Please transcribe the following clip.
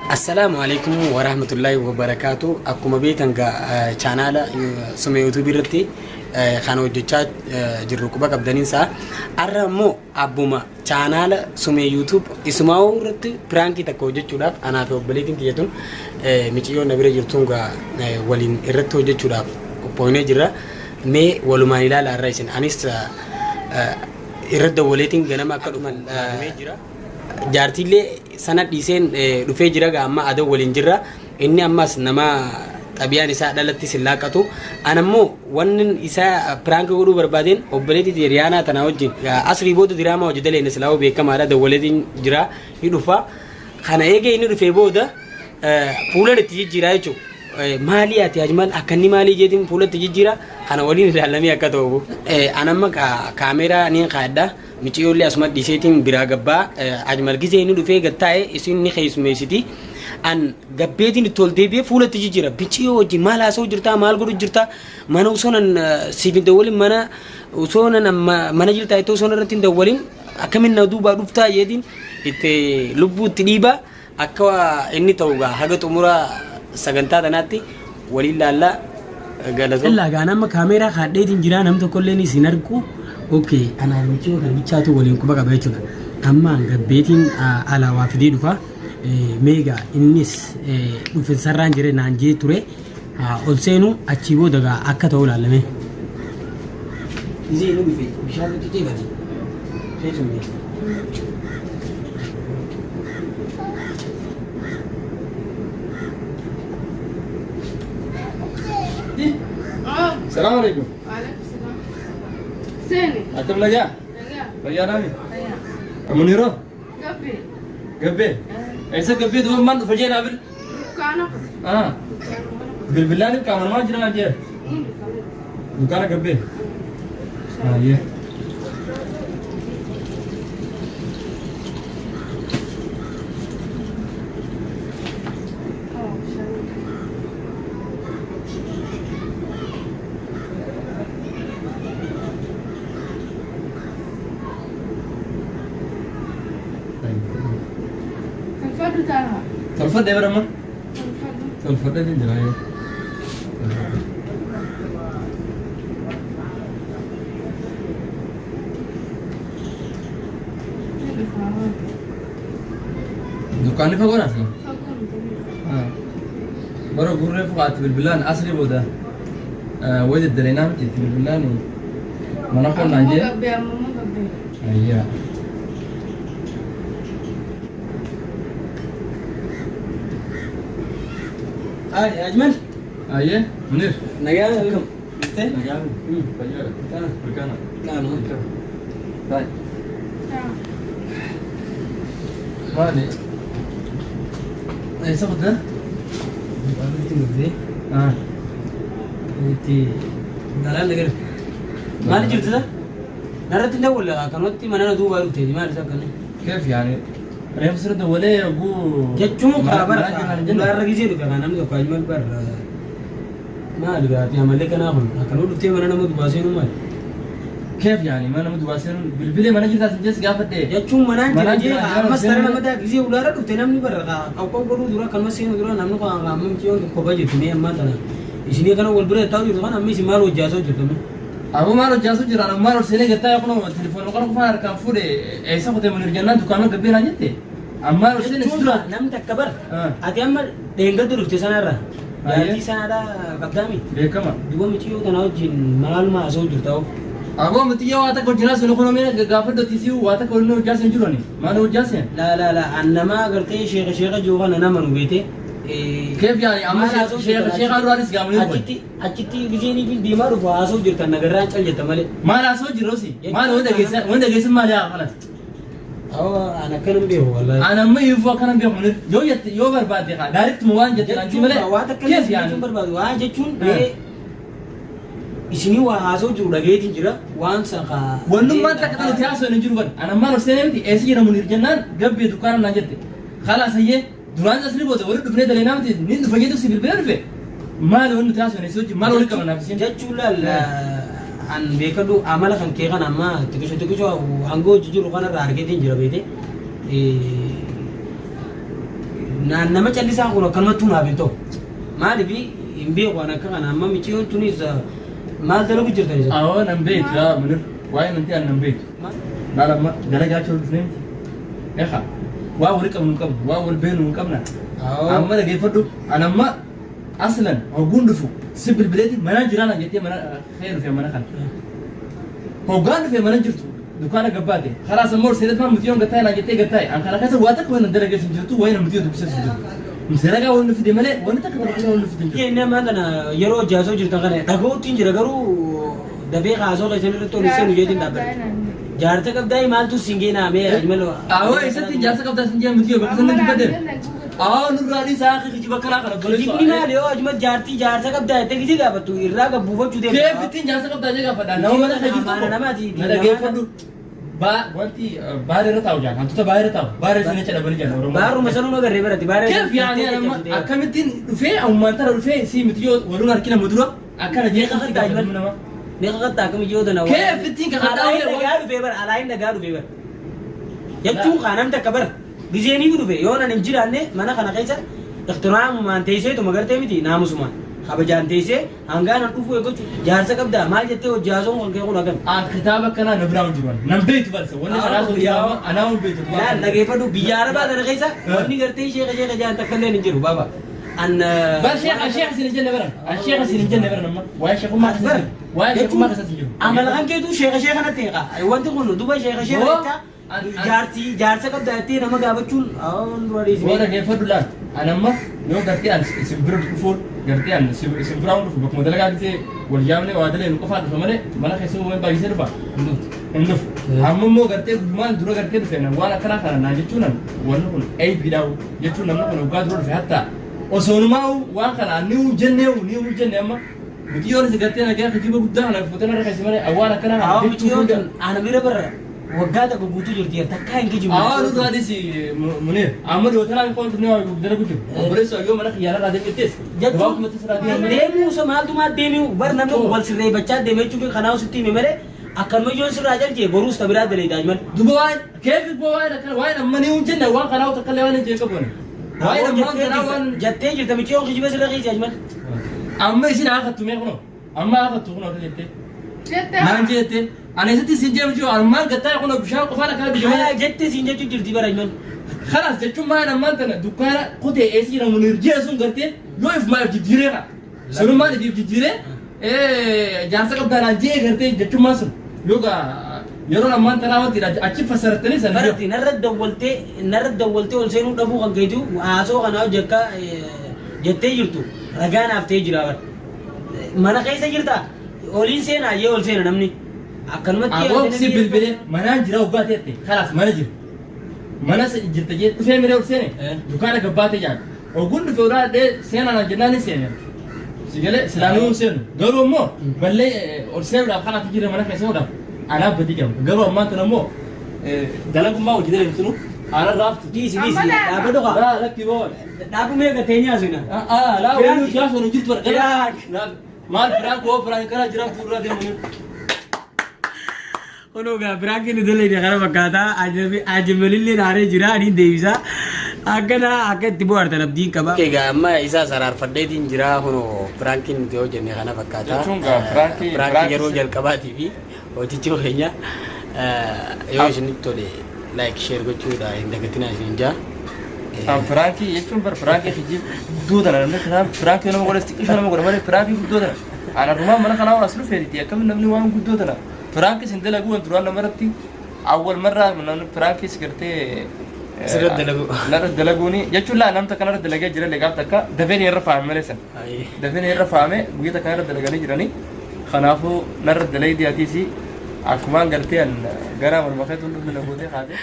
Assalamualaikum warahmatullahi wabarakatuh. Akkuma beektan channel suma YouTube irratti kan hojjechaa jirru quba qabdaniinsa arra immoo abbuma channel suma YouTube isumaa irratti prank takka hojjechuudhaaf anaa fi obboleettiin tiyyatun miciyoo na bira jirtuun waliin irratti hojjechuudhaaf qophoonee jirra. Mee walumaan ilaala irra isin anis irratti waleetiin ganama akka dhuman jira. Jaartiilee sana dhiiseen dhufee jira amma adoo waliin jirra. Inni ammas nama xabiyaan isaa dhalatti sillaaqatu. Anammoo wanni isaa prank godhuu barbaadeen obboleettii Riyaanaa tana wajjin asrii booda diraamaa hojjetelee Neslaawu beekamaadha. Dawwaleetiin jira ni dhufa. Kana eegee inni dhufee booda fuula itti jijjiiraa jechuudha. Maali ati ajmal akkanni maali jeetiin fuula itti jijjiiraa kana waliin ilaalamee akka ta'u. Anamma kaameeraa ni qaadda. Miciyoolee asuma dhiiseetiin biraa gabbaa ajmal gisee inni dhufee gattaa'e isin ni keessummeessiti. An gabbeetiin itti ol deebi'ee fuula itti jijjiira. Miciyoo wajjin maal haasa'u jirtaa maal godhu jirtaa mana osoo nan siifin dawwaliin osoo nan mana jirtaa itti osoo irratti hin dawwaliin akkamiin na duubaa dhuftaa jeetiin itti lubbuu itti dhiibaa akka inni ta'u haga xumura sagantaa tanaatti waliin laallaa galatoo. Illaa gaanama kaameeraa kaadheetiin jiraa nam tokkollee ni isin argu. Okay, ana miciyoo kan bichaatu waliin quba qaba jechuudha. Amma gabbeetiin alaawaa fidee dhufa. Meegaa innis dhufe sarraan jire naan jee ture. Ol seenu achii booda akka ta'u ilaalame. Izee nu dhufe bishaan itti teebati. Teessumni. السلام عليكم. سيني أنت بلجا؟ بلجا رامي؟ منيرة؟ قبي قبي؟ إيش قبي دو من فجينا بال؟ كانوا بالبلاني كمان ما جرنا جه. دكانة قبي. يه. تلفد يا برما تلفد دي جراي دكاني فوق راسي برا غوري فقات بالبلان اصلي بودا وين الدرينام تي بالبلان ما نقول نجي ايوه أجمل. أيه منير. نجاح لكم. نجاح. كان. كان. طيب. مالي. إيه سبت ده؟ إنتي دلال لقر. مالي جبت ده؟ نرد ده ولا كانت mana دوبا روتي ما أعرف كان. كيف يعني؟ أنا بصير ده ولا أبو. جتشو خبر. لا رجيزي ده كان أنا ده أجمل بر. ما أدري أتي عملك أنا هم. كانوا روتي mana نمد باسين وما. كيف يعني ما نمد باسين بالبلي ما نجي تاس جس قافة ده. جتشو mana جي أمس ترى نمد جيزي ولا رد روتي نمني بر. أو كم دورا كان مسين دورا نمنو كان عمم كيون كوبا جتني أما تنا. إسني كانوا والبرة تاو جتوا كان أمي سمارو جاسو جتوا. أبو مارو جاسو جرا مارو سيني قطع يقولون تلفون وقالوا فار كان فودي إيش أخذ من الجنان دكانه قبيل هنيته أما مارو سيني سلوا نم تكبر أتي أما دينغ دروك تسانا را يعني سانا را قدامي بكما دوا متيو تناو جين مال ما أسوي جرتاو أبو متيو واتك وجنا سلوا كنا مين قافل دو تيسيو واتك ولنو جاسين جروني ما نو جاسين لا أنما قلتي شيخ جوا أنا منو بيته كيف يعني أما شيخ أرواريس قاموا أكيد بيجيني في ديمار وفاسو جرتا نقران شل جرتا ماله ما لا أسوي جروسي ما وين ده جسم ما جاء خلاص أو أنا كلام بيه والله أنا ما يفوا كلام بيه منير يو برباد يا خا دايركت موان جت لانتي ماله كيف يعني برباد وان جتون إسني واسو جرو لقيت جرا وان سخا ونو ما تكتل تياسو نجرو كن أنا ما رسيني بدي إيش جرا منير جنان قبل دكان نجت خلاص هي duraan asli booda wali dhufnee dalee namti nin dhufa jedhu si bilbila dhufe maal wanti taasifne sochi maal wali qabna nafsin jechuun an beekadu amala kan kee kan amma tikisho hangoo jiru kana irraa argeetiin jira beete nama callisaa kun akkanumatti hunaaf hin ta'u. Maaliif hin beeku ana akka kana amma michiyoon tunis maal dalagu jirtan isa. Awoo nan beeku yaa munir waa'ee nanti an nan beeku. Maal amma dalagaa choo dhufnee miti. Eeqa waa wali qabnu hin qabnu waa wal beenu hin qabna. Amma dhageeffadhu an amma aslan hogguun dhufu si bilbileeti mana jiraan jettee mana kee dhufee mana kana. Hoggaan dhufee mana jirtu. Dukaana gabbaate khalaas ammoo seedat ma mutiyoon gattaay na jettee gattaay an kana kasa waa takka waan dalagaa sin jirtu waa mutiyoon dubbisa sin jirtu misalaga waan nufi malee waan takka waan nufi jirtu inni amma kana yeroo jaasoo jirtan kana dhagootiin jira garuu dabee kaasoo keessan irratti ol seenu jeetiin dhaabbate jaarta qabdaay maaltu singeenaa mee ajmal awoo isatti jaarsa qabdaa sin jee mutiyoo bakka sanatti badde awoo nurraadii saa kiji bakka kana golee jibni maali yoo ajmal jaartii jaarsa qabdaa itti kiji gaafattu irraa gabbuufachuu deemu keefittiin jaarsa qabdaa jee gaafadha nama mana kajirtu namaati dhageeffadhu wanti baay'ee ta'u jaan hantuuta baay'ee ta'u baay'ee sinee jedha bali jaan oromoo baaruma sanuu nagarree biratti baay'ee keef yaani amma akkamittiin dhufee ammaan tara dhufee si miti yoo waluun harkina mudura akkana jee qabdi gaafadhu nama meeqa qatta akkam yoo dana keef ittiin kakadhaa dhagaa dhufee bara alaayin dhagaa dhufee bara jechuun qaanam takka bara gizeenii dhufe yoo nan hin jiraanne mana kana keessa ikhtiraamumaan teesseetu magartee miti naamusumaan kabajaan teessee hangaan an dhufu eegochu jaarsa qabdaa maal jettee hojjaasoon ol kee kun hagam kitaaba kanaa na biraan jiran nan beektu balsa wanni kanaa sun yaama anaa hun beektu dhageeffadhu biyya arabaa kana keessa wanni gartee sheeka jaan takka illee hin jiru baaba an bar sheeka sin jenne baran sheeka sin jenne baran amma waa'ee sheekummaa kasatti waa'ee sheekummaa kasatti jiru amala kan keetu sheeka natti eeqa wanti kun duba sheeka jecha jaarsa qabdaa jettee nama gaafachuun dura dhiisee waan dhageeffadhu laan an amma yoo gartee an isin bira dhufuun gartee an isin biraa dhufu bakkuma dalagaa gisee wal yaamne waa dalee nu qofaa dhufa malee mana keessa uummata baay'isee dhufa hin dhufu amma immoo gartee guddumaan dura gartee dhufe waan akkanaa kana naan jechuun wanni kun eebiidhaa'u jechuun namni kun waggaa dura dhufe hatta osoonumaa waan kana ni jenne amma mutiyyoon isin gartee nagaa kijiba guddaa kana fuutana irra keessi malee waan akkanaa jechuun ana bira bara waggaa takka guutuu jirti takkaa hin kijibu nuti adis munir amma dhiyootanaa hin qoontu waa dala guddin obboleessa yoo mana xiyyaara irraa deemtees gabaabumatti siraa deemuu maaltumaa deemuu bar namni wal sirreeffachaa deemee jechuun kanaa sitti hime malee akkanuma ijoon sirraa jalchee boruus tabiraa daleedha ajmal duba waan keefi boo waan amma ni hin jenne waan kanaa takka illee waan hin jee qabuun waan amma kanaa waan jettee jirta michoo kijiba sirra keessa ajmal amma isin haakattu mee kunoo amma haakattu kunoo jettee naan jettee ana isatti siin jeemu jiru armaan gattaa kun bishaan qofaan akka bijamee jettee siin jechuu jirti bara ajmal خلاص jechuun maan ammaan tana dukkaana kutee eessi jedhamu nirjee sun gartee yoo if maaf jijjiiree ka sunum maan if jijjiiree jaarsa qabdaanaan jee gartee jechuun maan sun yoo yeroo ammaan tanaa wanti achi fassarattanii san baratti narra dawwaltee ol seenuu dhabuu kan keetu haasoo kanaa hojjekka jettee jirtu ragaa naaf ta'ee jira bara mana keessa jirta oliin seenaa yee ol seena namni akkanumatti aboo si bilbilee manaan jira waggaa ta'etti khalaas mana jira mana jirta jee dhufee miree ol seene dukkaana gabbaate jaan oggun dhufee uraadhee seenaa naan jennaan hin seene sigalee silaanuu hin seenu garuu immoo ballee ol seenuudhaaf kanaatti jira mana keessa oodhaaf anaaf badii qabu garuu ammaan tana immoo dalagummaa hojii deemtinu ana raaftu diisi dhaaba dhuqa lakki boo dhaabu mee gatee nyaasina laa wani jaasoo nu jirtu bara maal biraan koo biraan karaa jiraan fuulduraa deemu Onoga birakin idole ni kana bakata ajamalille naare jira ani devisa agana akatti bo artan abdin kaba kega amma isa sarar faddeetin jira hono birakin dio jenne kana bakata birakin yero jal kaba tv oticho kenya yo isni tole like share gochu da indagatina jinja Franki jechuun bar Franki hiji guddoo namni kana Franki nama godhe xiqqoo nama godhe malee Franki guddoo ana ruma mana kana waan aslu feeriti akkam namni waan guddoo Franki sin dalagu waan duraan namarratti awwal marra namni Franki sigartee sirra dalaguuni jechuun laa namta kana dalagee jira legaaf takka dafeen irra faame malee san dafeen irra faame guyyaa takka irra dalaganii jiranii kanaafuu narra dalagee diyaatiisi akkumaan gartee gara marmakeetu hunduu dalagootee haate